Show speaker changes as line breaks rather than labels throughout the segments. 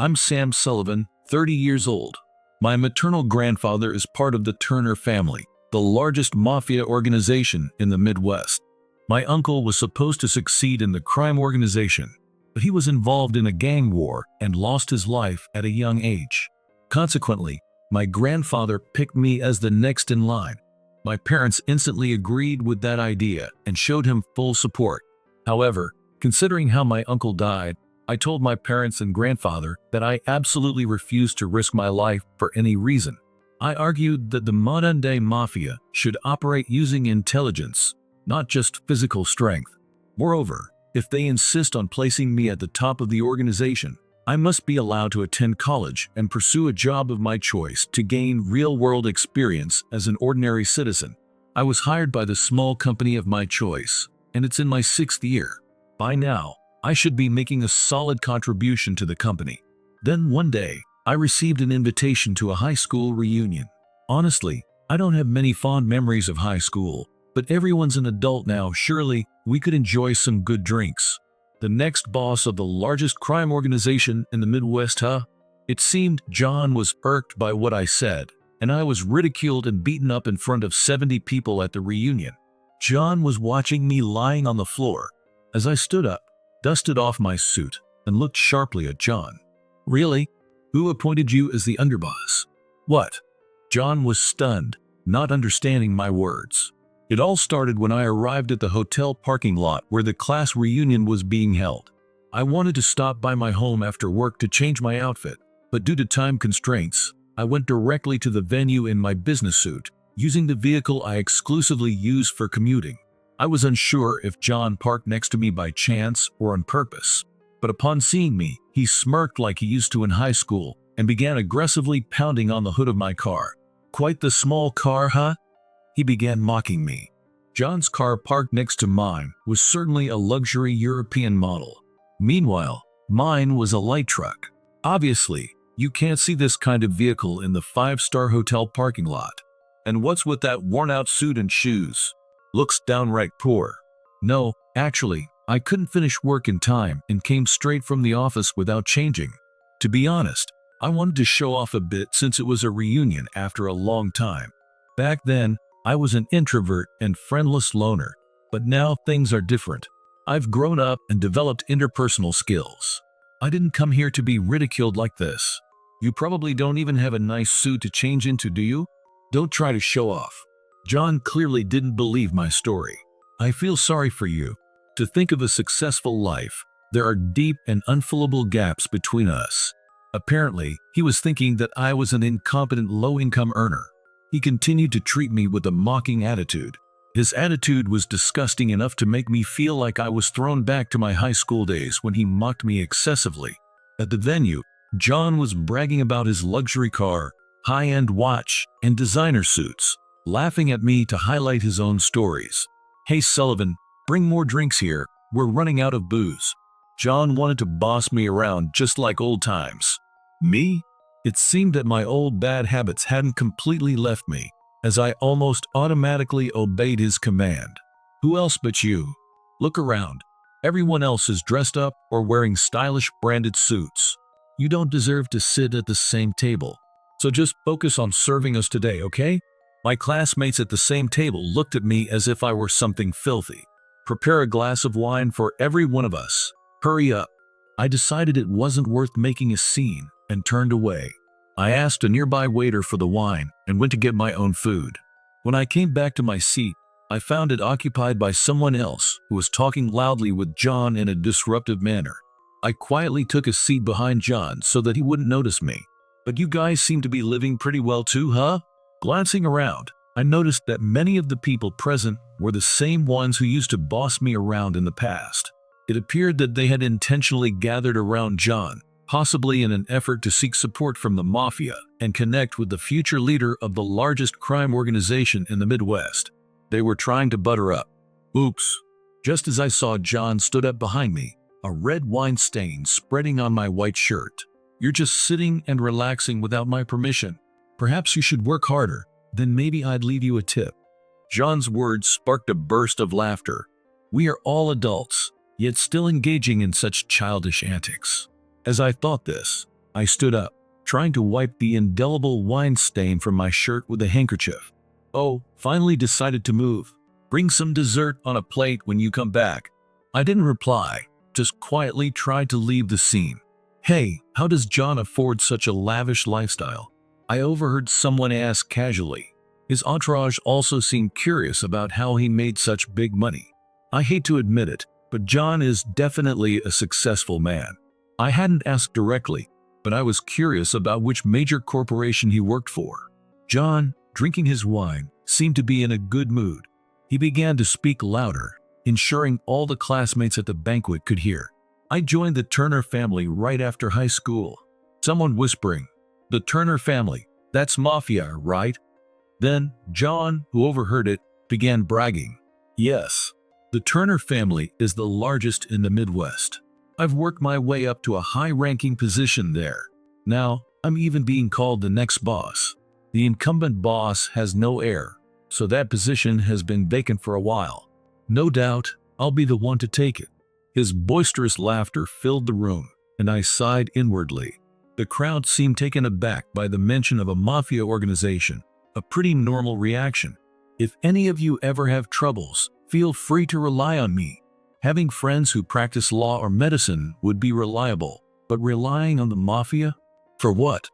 I'm Sam Sullivan, 30 years old. My maternal grandfather is part of the Turner family, the largest mafia organization in the Midwest. My uncle was supposed to succeed in the crime organization, but he was involved in a gang war and lost his life at a young age. Consequently, my grandfather picked me as the next in line. My parents instantly agreed with that idea and showed him full support. However, considering how my uncle died, I told my parents and grandfather that I absolutely refused to risk my life for any reason. I argued that the modern-day mafia should operate using intelligence, not just physical strength. Moreover, if they insist on placing me at the top of the organization, I must be allowed to attend college and pursue a job of my choice to gain real-world experience as an ordinary citizen. I was hired by the small company of my choice, and it's in my 6th year. By now, I should be making a solid contribution to the company. Then one day, I received an invitation to a high school reunion. Honestly, I don't have many fond memories of high school, but everyone's an adult now. Surely, we could enjoy some good drinks. The next boss of the largest crime organization in the Midwest, huh? It seemed John was irked by what I said, and I was ridiculed and beaten up in front of 70 people at the reunion. John was watching me lying on the floor. As I stood up, dusted off my suit, and looked sharply at John. Really? Who appointed you as the underboss? What? John was stunned, not understanding my words. It all started when I arrived at the hotel parking lot where the class reunion was being held. I wanted to stop by my home after work to change my outfit, but due to time constraints, I went directly to the venue in my business suit, using the vehicle I exclusively use for commuting. I was unsure if John parked next to me by chance or on purpose, but upon seeing me, he smirked like he used to in high school and began aggressively pounding on the hood of my car. Quite the small car, huh? He began mocking me. John's car parked next to mine was certainly a luxury European model. Meanwhile, mine was a light truck. Obviously, you can't see this kind of vehicle in the 5-star hotel parking lot. And what's with that worn-out suit and shoes? Looks downright poor. No, actually, I couldn't finish work in time and came straight from the office without changing. To be honest, I wanted to show off a bit since it was a reunion after a long time. Back then, I was an introvert and friendless loner, but now things are different. I've grown up and developed interpersonal skills. I didn't come here to be ridiculed like this. You probably don't even have a nice suit to change into, do you? Don't try to show off. John clearly didn't believe my story. I feel sorry for you. To think of a successful life, there are deep and unfillable gaps between us. Apparently, he was thinking that I was an incompetent low-income earner. He continued to treat me with a mocking attitude. His attitude was disgusting enough to make me feel like I was thrown back to my high school days when he mocked me excessively. At the venue, John was bragging about his luxury car, high-end watch, and designer suits, laughing at me to highlight his own stories. Hey Sullivan, bring more drinks here, we're running out of booze. John wanted to boss me around just like old times. Me? It seemed that my old bad habits hadn't completely left me, as I almost automatically obeyed his command. Who else but you? Look around. Everyone else is dressed up or wearing stylish branded suits. You don't deserve to sit at the same table. So just focus on serving us today, okay? My classmates at the same table looked at me as if I were something filthy. Prepare a glass of wine for every one of us. Hurry up. I decided it wasn't worth making a scene and turned away. I asked a nearby waiter for the wine and went to get my own food. When I came back to my seat, I found it occupied by someone else who was talking loudly with John in a disruptive manner. I quietly took a seat behind John so that he wouldn't notice me. But you guys seem to be living pretty well too, huh? Glancing around, I noticed that many of the people present were the same ones who used to boss me around in the past. It appeared that they had intentionally gathered around John, possibly in an effort to seek support from the mafia and connect with the future leader of the largest crime organization in the Midwest. They were trying to butter up. Oops. Just as I saw John stood up behind me, a red wine stain spreading on my white shirt. You're just sitting and relaxing without my permission. Perhaps you should work harder, then maybe I'd leave you a tip. John's words sparked a burst of laughter. We are all adults, yet still engaging in such childish antics. As I thought this, I stood up, trying to wipe the indelible wine stain from my shirt with a handkerchief. Oh, finally decided to move. Bring some dessert on a plate when you come back. I didn't reply, just quietly tried to leave the scene. Hey, how does John afford such a lavish lifestyle? I overheard someone ask casually. His entourage also seemed curious about how he made such big money. I hate to admit it, but John is definitely a successful man. I hadn't asked directly, but I was curious about which major corporation he worked for. John, drinking his wine, seemed to be in a good mood. He began to speak louder, ensuring all the classmates at the banquet could hear. I joined the Turner family right after high school. Someone whispering, "The Turner family, that's mafia, right?" Then John, who overheard it, began bragging. "Yes, the Turner family is the largest in the Midwest. I've worked my way up to a high-ranking position there. Now, I'm even being called the next boss. The incumbent boss has no heir, so that position has been vacant for a while. No doubt, I'll be the one to take it." His boisterous laughter filled the room, and I sighed inwardly. The crowd seemed taken aback by the mention of a mafia organization, a pretty normal reaction. If any of you ever have troubles, feel free to rely on me. Having friends who practice law or medicine would be reliable, but relying on the mafia? For what?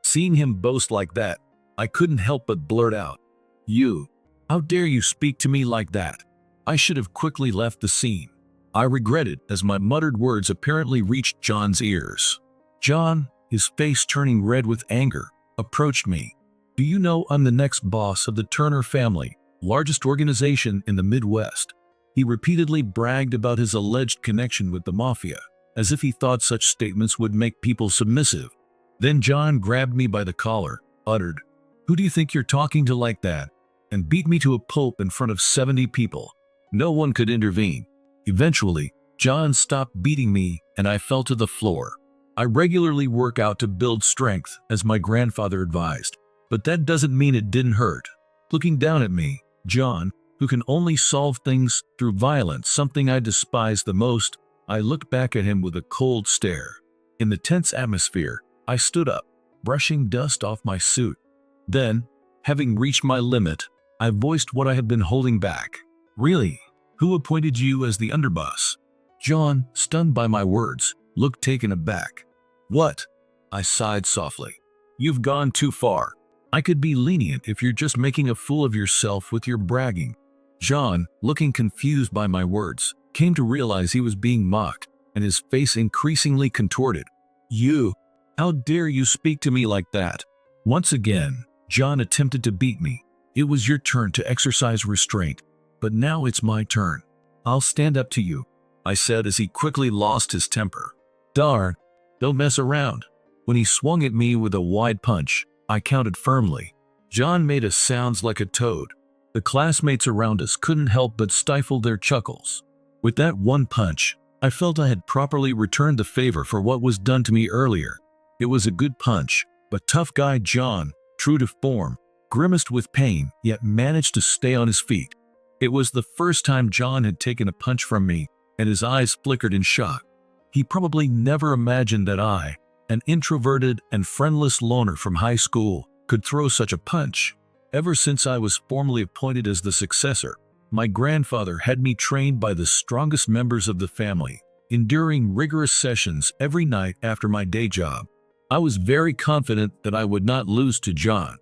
Seeing him boast like that, I couldn't help but blurt out, "You, how dare you speak to me like that?" I should have quickly left the scene. I regretted as my muttered words apparently reached John's ears. John, his face turning red with anger, approached me. "Do you know I'm the next boss of the Turner family, largest organization in the Midwest?" He repeatedly bragged about his alleged connection with the mafia, as if he thought such statements would make people submissive. Then John grabbed me by the collar, uttered, "Who do you think you're talking to like that?" and beat me to a pulp in front of 70 people. No one could intervene. Eventually, John stopped beating me and I fell to the floor. I regularly work out to build strength, as my grandfather advised, but that doesn't mean it didn't hurt. Looking down at me, John, who can only solve things through violence, something I despise the most, I looked back at him with a cold stare. In the tense atmosphere, I stood up, brushing dust off my suit. Then, having reached my limit, I voiced what I had been holding back. "Really? Who appointed you as the underboss?" John, stunned by my words, looked taken aback. "What?" I sighed softly. "You've gone too far. I could be lenient if you're just making a fool of yourself with your bragging." John, looking confused by my words, came to realize he was being mocked, and his face increasingly contorted. "You, how dare you speak to me like that?" Once again, John attempted to beat me. "It was your turn to exercise restraint, but now it's my turn. I'll stand up to you," I said as he quickly lost his temper. "Darn, don't mess around." When he swung at me with a wide punch, I countered firmly. John made a sounds like a toad. The classmates around us couldn't help but stifle their chuckles. With that one punch, I felt I had properly returned the favor for what was done to me earlier. It was a good punch, but tough guy John, true to form, grimaced with pain, yet managed to stay on his feet. It was the first time John had taken a punch from me, and his eyes flickered in shock. He probably never imagined that I, an introverted and friendless loner from high school, could throw such a punch. Ever since I was formally appointed as the successor, my grandfather had me trained by the strongest members of the family, enduring rigorous sessions every night after my day job. I was very confident that I would not lose to John.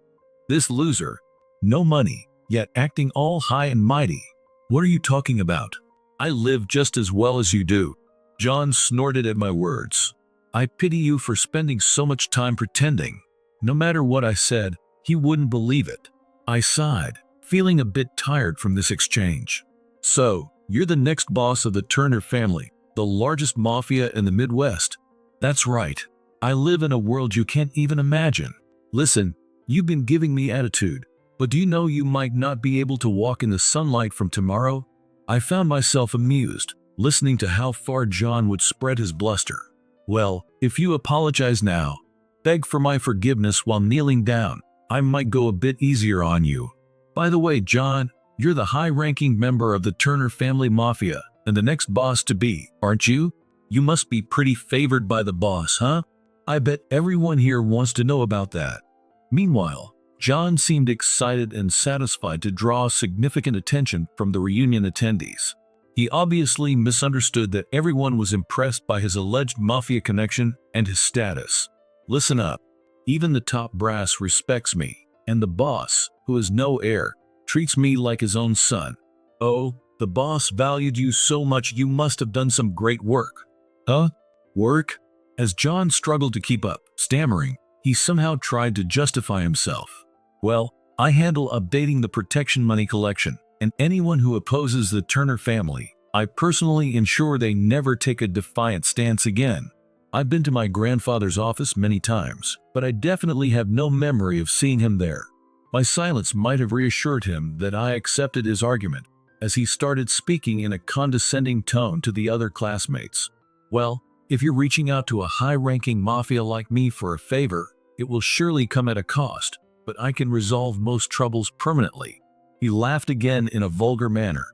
This loser, no money, yet acting all high and mighty. "What are you talking about? I live just as well as you do." John snorted at my words. "I pity you for spending so much time pretending." No matter what I said, he wouldn't believe it. I sighed, feeling a bit tired from this exchange. "So, you're the next boss of the Turner family, the largest mafia in the Midwest?" "That's right. I live in a world you can't even imagine. Listen, you've been giving me attitude, but do you know you might not be able to walk in the sunlight from tomorrow?" I found myself amused, listening to how far John would spread his bluster. "Well, if you apologize now, beg for my forgiveness while kneeling down, I might go a bit easier on you. By the way, John, you're the high-ranking member of the Turner family mafia and the next boss to be, aren't you? You must be pretty favored by the boss, huh?" I bet everyone here wants to know about that. Meanwhile, John seemed excited and satisfied to draw significant attention from the reunion attendees. He obviously misunderstood that everyone was impressed by his alleged mafia connection and his status. Listen up. Even the top brass respects me, and the boss, who has no heir, treats me like his own son. Oh, the boss valued you so much you must have done some great work. Huh? Work? As John struggled to keep up, stammering, he somehow tried to justify himself. Well, I handle updating the protection money collection, and anyone who opposes the Turner family, I personally ensure they never take a defiant stance again. I've been to my grandfather's office many times, but I definitely have no memory of seeing him there. My silence might have reassured him that I accepted his argument, as he started speaking in a condescending tone to the other classmates. Well, if you're reaching out to a high-ranking mafia like me for a favor, it will surely come at a cost, but I can resolve most troubles permanently. He laughed again in a vulgar manner.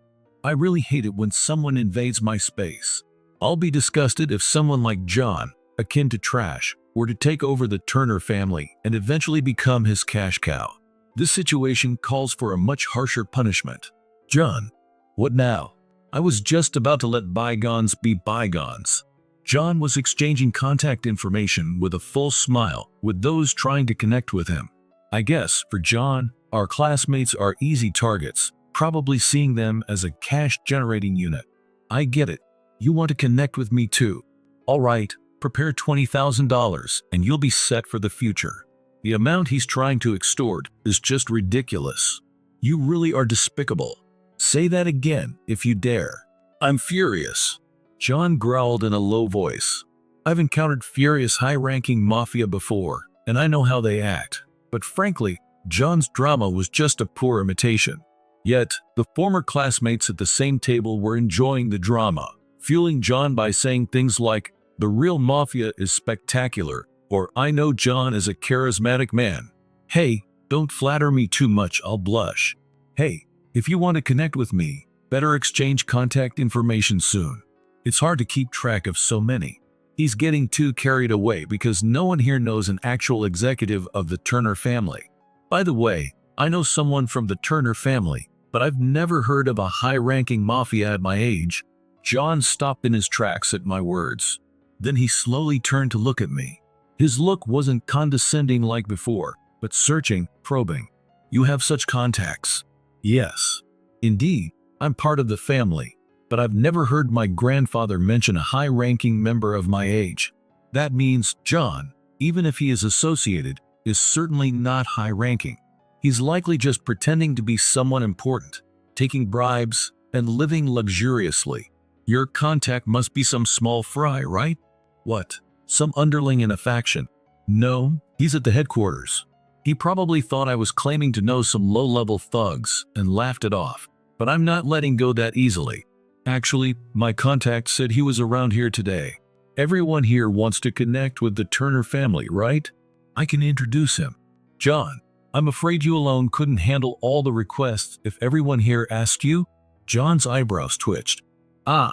I really hate it when someone invades my space. I'll be disgusted if someone like John, akin to trash, were to take over the Turner family and eventually become his cash cow. This situation calls for a much harsher punishment. John, what now? I was just about to let bygones be bygones. John was exchanging contact information with a full smile with those trying to connect with him. I guess, for John, our classmates are easy targets, probably seeing them as a cash-generating unit. I get it. You want to connect with me too. All right, prepare $20,000 and you'll be set for the future. The amount he's trying to extort is just ridiculous. You really are despicable. Say that again if you dare. I'm furious. John growled in a low voice. I've encountered furious high-ranking mafia before, and I know how they act. But frankly, John's drama was just a poor imitation. Yet, the former classmates at the same table were enjoying the drama, fueling John by saying things like, "The real mafia is spectacular," or "I know John is a charismatic man." Hey, don't flatter me too much, I'll blush. Hey, if you want to connect with me, better exchange contact information soon. It's hard to keep track of so many. He's getting too carried away because no one here knows an actual executive of the Turner family. By the way, I know someone from the Turner family, but I've never heard of a high-ranking mafia at my age. John stopped in his tracks at my words. Then he slowly turned to look at me. His look wasn't condescending like before, but searching, probing. You have such contacts? Yes. Indeed, I'm part of the family, but I've never heard my grandfather mention a high-ranking member of my age. That means John, even if he is associated, is certainly not high-ranking. He's likely just pretending to be someone important, taking bribes, and living luxuriously. Your contact must be some small fry, right? What? Some underling in a faction? No, he's at the headquarters. He probably thought I was claiming to know some low-level thugs and laughed it off, but I'm not letting go that easily. Actually, my contact said he was around here today. Everyone here wants to connect with the Turner family, right? I can introduce him. John, I'm afraid you alone couldn't handle all the requests if everyone here asked you? John's eyebrows twitched. I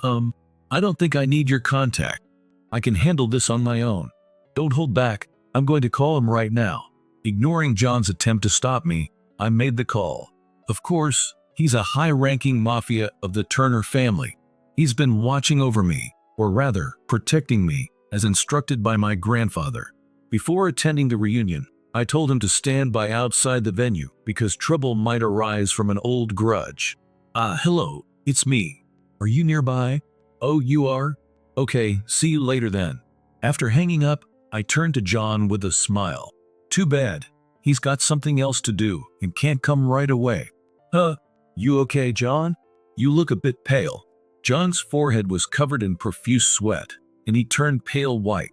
don't think I need your contact. I can handle this on my own. Don't hold back, I'm going to call him right now. Ignoring John's attempt to stop me, I made the call. Of course, he's a high-ranking mafia of the Turner family. He's been watching over me, or rather, protecting me, as instructed by my grandfather. Before attending the reunion, I told him to stand by outside the venue because trouble might arise from an old grudge. Hello, it's me. Are you nearby? Oh, you are? Okay, see you later then. After hanging up, I turned to John with a smile. Too bad. He's got something else to do and can't come right away. You okay, John? You look a bit pale. John's forehead was covered in profuse sweat, and he turned pale white.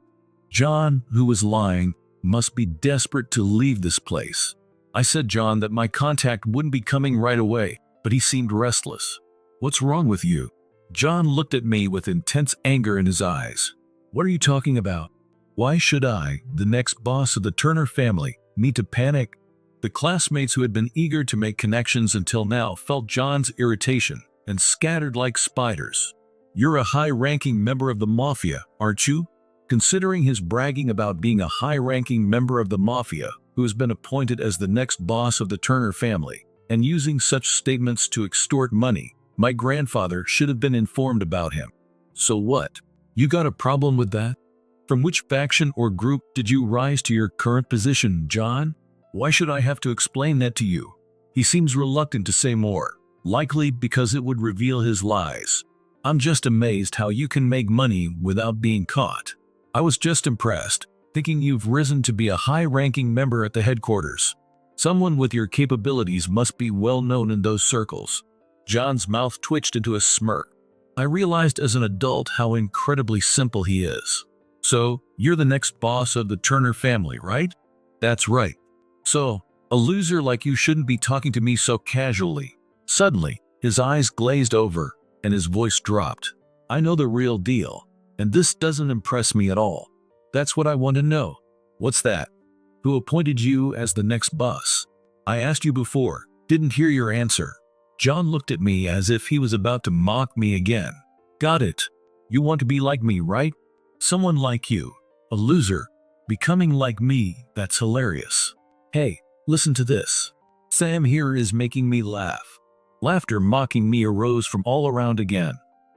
John, who was lying, must be desperate to leave this place. I said John that my contact wouldn't be coming right away, but he seemed restless. What's wrong with you? John looked at me with intense anger in his eyes. What are you talking about? Why should I, the next boss of the Turner family, need to panic? The classmates who had been eager to make connections until now felt John's irritation and scattered like spiders. You're a high-ranking member of the mafia, aren't you? Considering his bragging about being a high-ranking member of the mafia who has been appointed as the next boss of the Turner family, and using such statements to extort money, my grandfather should have been informed about him. So what? You got a problem with that? From which faction or group did you rise to your current position, John? Why should I have to explain that to you? He seems reluctant to say more, likely because it would reveal his lies. I'm just amazed how you can make money without being caught. I was just impressed, thinking you've risen to be a high-ranking member at the headquarters. Someone with your capabilities must be well known in those circles. John's mouth twitched into a smirk. I realized as an adult how incredibly simple he is. So, you're the next boss of the Turner family, right? That's right. So, a loser like you shouldn't be talking to me so casually. Suddenly, his eyes glazed over, and his voice dropped. I know the real deal, and this doesn't impress me at all. That's what I want to know. What's that? Who appointed you as the next boss? I asked you before, didn't hear your answer. John looked at me as if he was about to mock me again. Got it. You want to be like me, right? Someone like you, a loser, becoming like me, that's hilarious. Hey, listen to this. Sam here is making me laugh. Laughter mocking me arose from all around again.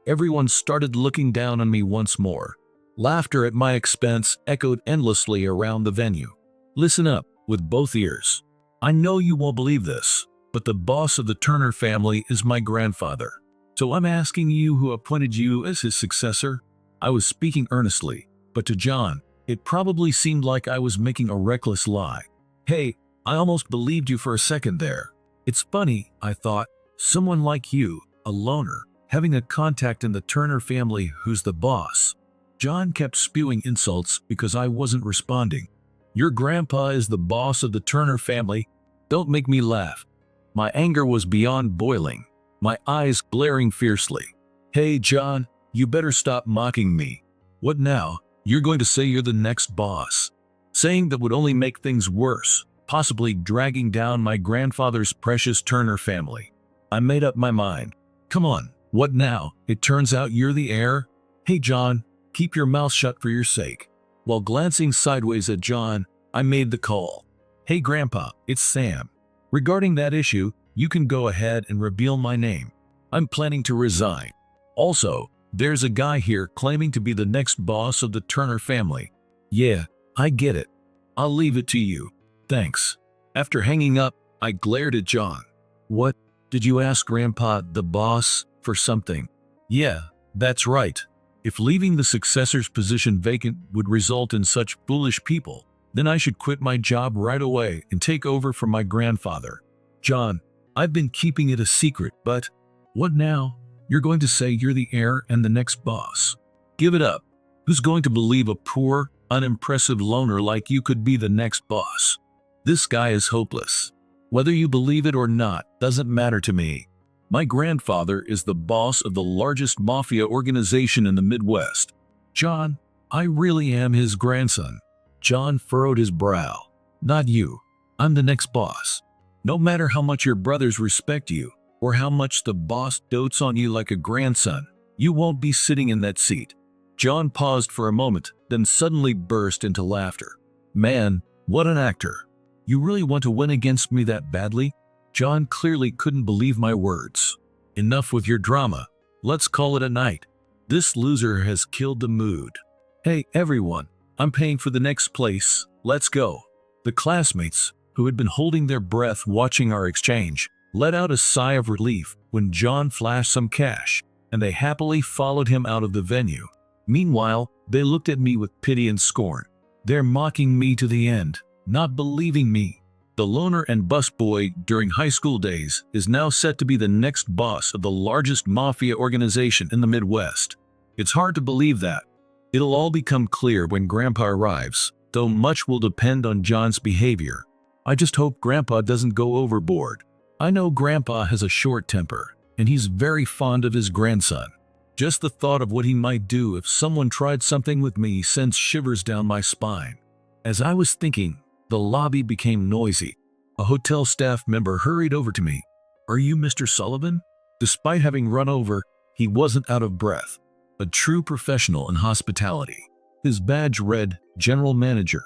Everyone started looking down on me once more. Laughter at my expense echoed endlessly around the venue. Listen up, with both ears. I know you won't believe this, but the boss of the Turner family is my grandfather. So I'm asking you who appointed you as his successor? I was speaking earnestly, but to John, it probably seemed like I was making a reckless lie. Hey, I almost believed you for a second there. It's funny, I thought, someone like you, a loner, having a contact in the Turner family who's the boss. John kept spewing insults because I wasn't responding. Your grandpa is the boss of the Turner family? Don't make me laugh. My anger was beyond boiling, my eyes glaring fiercely. Hey, John, you better stop mocking me. What now? You're going to say you're the next boss? Saying that would only make things worse, possibly dragging down my grandfather's precious Turner family. I made up my mind. Come on, what now? It turns out you're the heir? Hey, John, keep your mouth shut for your sake. While glancing sideways at John, I made the call. Hey, Grandpa, it's Sam. Regarding that issue, you can go ahead and reveal my name. I'm planning to resign. Also, there's a guy here claiming to be the next boss of the Turner family. Yeah, I get it. I'll leave it to you. Thanks. After hanging up, I glared at John. What? Did you ask Grandpa, the boss, for something? Yeah, that's right. If leaving the successor's position vacant would result in such foolish people, then I should quit my job right away and take over from my grandfather. John, I've been keeping it a secret, but what now? You're going to say you're the heir and the next boss. Give it up. Who's going to believe a poor, unimpressive loner like you could be the next boss? This guy is hopeless. Whether you believe it or not doesn't matter to me. My grandfather is the boss of the largest mafia organization in the Midwest. John, I really am his grandson. John furrowed his brow. Not you. I'm the next boss. No matter how much your brothers respect you, or how much the boss dotes on you like a grandson, you won't be sitting in that seat. John paused for a moment, then suddenly burst into laughter. Man, what an actor. You really want to win against me that badly? John clearly couldn't believe my words. Enough with your drama. Let's call it a night. This loser has killed the mood. Hey, everyone, I'm paying for the next place. Let's go. The classmates, who had been holding their breath watching our exchange, let out a sigh of relief when John flashed some cash, and they happily followed him out of the venue. Meanwhile, they looked at me with pity and scorn. They're mocking me to the end, not believing me. The loner and busboy during high school days is now set to be the next boss of the largest mafia organization in the Midwest. It's hard to believe that. It'll all become clear when Grandpa arrives, though much will depend on John's behavior. I just hope Grandpa doesn't go overboard. I know Grandpa has a short temper, and he's very fond of his grandson. Just the thought of what he might do if someone tried something with me sends shivers down my spine. As I was thinking, the lobby became noisy. A hotel staff member hurried over to me. Are you Mr. Sullivan? Despite having run over, he wasn't out of breath. A true professional in hospitality. His badge read, General Manager.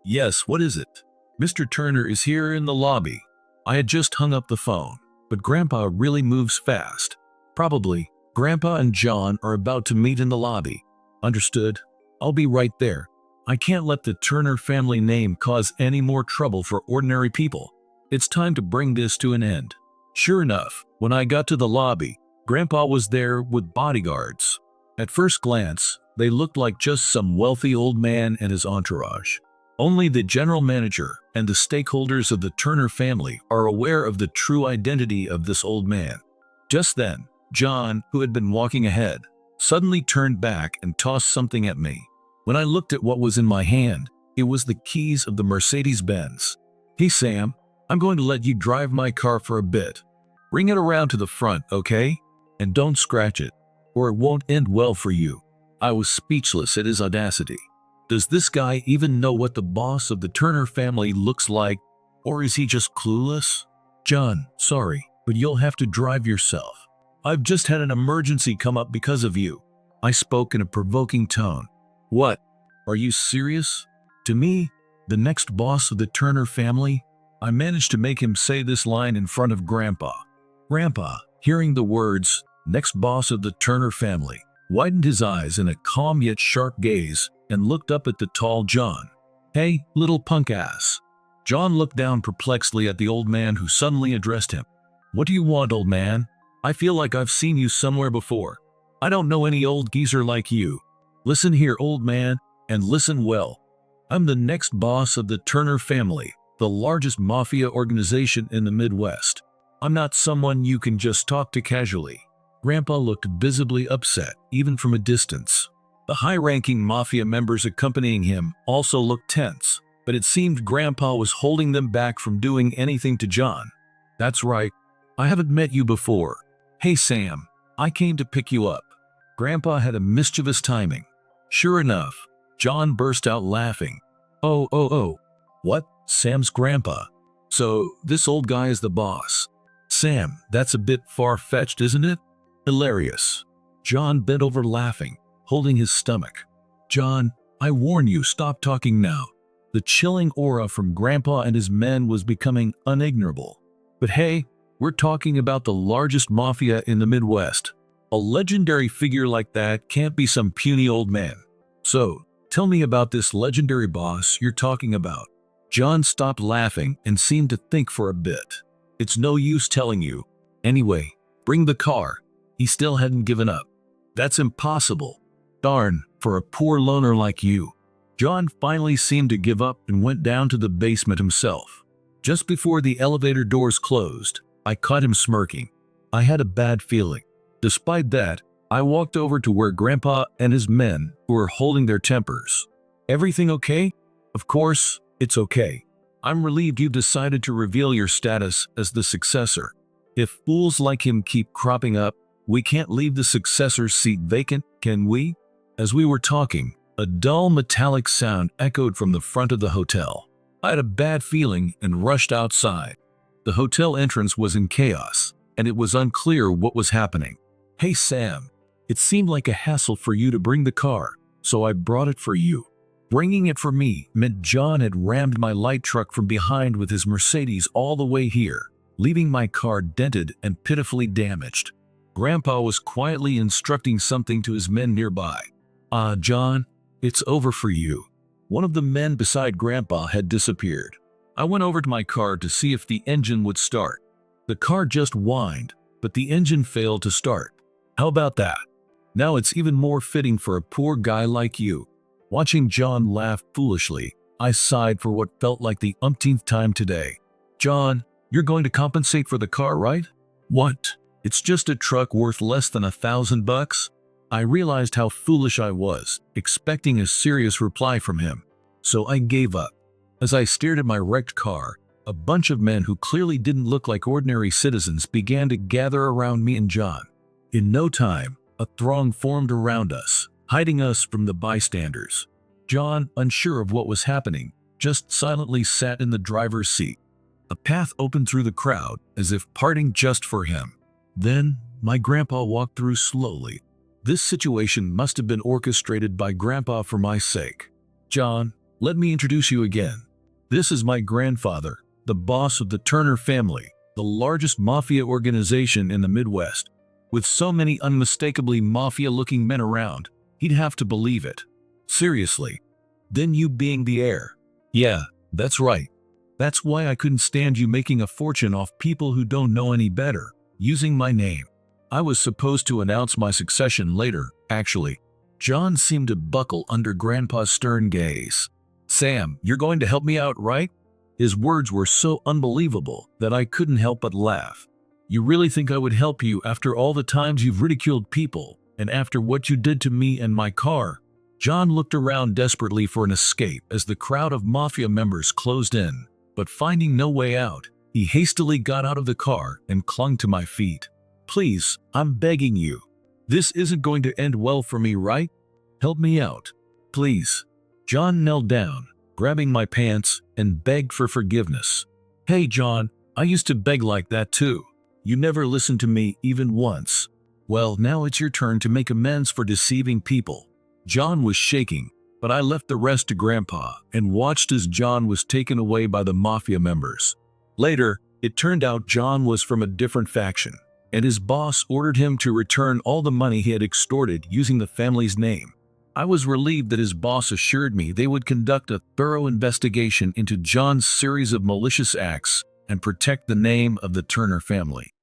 Yes, what is it? Mr. Turner is here in the lobby. I had just hung up the phone, but Grandpa really moves fast. Probably, Grandpa and John are about to meet in the lobby. Understood? I'll be right there. I can't let the Turner family name cause any more trouble for ordinary people. It's time to bring this to an end. Sure enough, when I got to the lobby, Grandpa was there with bodyguards. At first glance, they looked like just some wealthy old man and his entourage. Only the general manager and the stakeholders of the Turner family are aware of the true identity of this old man. Just then, John, who had been walking ahead, suddenly turned back and tossed something at me. When I looked at what was in my hand, it was the keys of the Mercedes-Benz. Hey Sam, I'm going to let you drive my car for a bit. Bring it around to the front, okay? And don't scratch it, or it won't end well for you. I was speechless at his audacity. Does this guy even know what the boss of the Turner family looks like, or is he just clueless? John, sorry, but you'll have to drive yourself. I've just had an emergency come up because of you. I spoke in a provoking tone. What? Are you serious? To me, the next boss of the Turner family? I managed to make him say this line in front of Grandpa. Grandpa, hearing the words, next boss of the Turner family, widened his eyes in a calm yet sharp gaze and looked up at the tall John. Hey, little punk ass. John looked down perplexedly at the old man who suddenly addressed him. What do you want, old man? I feel like I've seen you somewhere before. I don't know any old geezer like you. Listen here, old man, and listen well. I'm the next boss of the Turner family, the largest mafia organization in the Midwest. I'm not someone you can just talk to casually. Grandpa looked visibly upset, even from a distance. The high-ranking mafia members accompanying him also looked tense, but it seemed Grandpa was holding them back from doing anything to John. That's right. I haven't met you before. Hey Sam, I came to pick you up. Grandpa had a mischievous timing. Sure enough, John burst out laughing. Oh. What? Sam's grandpa. So, this old guy is the boss. Sam, that's a bit far-fetched, isn't it? Hilarious. John bent over laughing, holding his stomach. John, I warn you, stop talking now. The chilling aura from Grandpa and his men was becoming unignorable. But hey, we're talking about the largest mafia in the Midwest. A legendary figure like that can't be some puny old man. So, tell me about this legendary boss you're talking about. John stopped laughing and seemed to think for a bit. It's no use telling you. Anyway, bring the car. He still hadn't given up. That's impossible. Darn, for a poor loner like you. John finally seemed to give up and went down to the basement himself. Just before the elevator doors closed, I caught him smirking. I had a bad feeling. Despite that, I walked over to where Grandpa and his men were holding their tempers. Everything okay? Of course, it's okay. I'm relieved you decided to reveal your status as the successor. If fools like him keep cropping up, we can't leave the successor's seat vacant, can we? As we were talking, a dull metallic sound echoed from the front of the hotel. I had a bad feeling and rushed outside. The hotel entrance was in chaos, and it was unclear what was happening. Hey Sam, it seemed like a hassle for you to bring the car, so I brought it for you. Bringing it for me meant John had rammed my light truck from behind with his Mercedes all the way here, leaving my car dented and pitifully damaged. Grandpa was quietly instructing something to his men nearby. John, it's over for you. One of the men beside Grandpa had disappeared. I went over to my car to see if the engine would start. The car just whined, but the engine failed to start. How about that? Now it's even more fitting for a poor guy like you. Watching John laugh foolishly, I sighed for what felt like the umpteenth time today. John, you're going to compensate for the car, right? What? It's just a truck worth less than $1,000? I realized how foolish I was, expecting a serious reply from him. So I gave up. As I stared at my wrecked car, a bunch of men who clearly didn't look like ordinary citizens began to gather around me and John. In no time, a throng formed around us, hiding us from the bystanders. John, unsure of what was happening, just silently sat in the driver's seat. A path opened through the crowd, as if parting just for him. Then, my grandpa walked through slowly. This situation must have been orchestrated by Grandpa for my sake. John, let me introduce you again. This is my grandfather, the boss of the Turner family, the largest mafia organization in the Midwest. With so many unmistakably mafia-looking men around, he'd have to believe it. Seriously. Then you being the heir. Yeah, that's right. That's why I couldn't stand you making a fortune off people who don't know any better, using my name. I was supposed to announce my succession later, actually. John seemed to buckle under Grandpa's stern gaze. Sam, you're going to help me out, right? His words were so unbelievable that I couldn't help but laugh. You really think I would help you after all the times you've ridiculed people, and after what you did to me and my car? John looked around desperately for an escape as the crowd of mafia members closed in, but finding no way out, he hastily got out of the car and clung to my feet. Please, I'm begging you. This isn't going to end well for me, right? Help me out. Please. John knelt down, grabbing my pants, and begged for forgiveness. Hey, John, I used to beg like that too. You never listened to me even once. Well, now it's your turn to make amends for deceiving people. John was shaking, but I left the rest to Grandpa and watched as John was taken away by the mafia members. Later, it turned out John was from a different faction, and his boss ordered him to return all the money he had extorted using the family's name. I was relieved that his boss assured me they would conduct a thorough investigation into John's series of malicious acts and protect the name of the Turner family.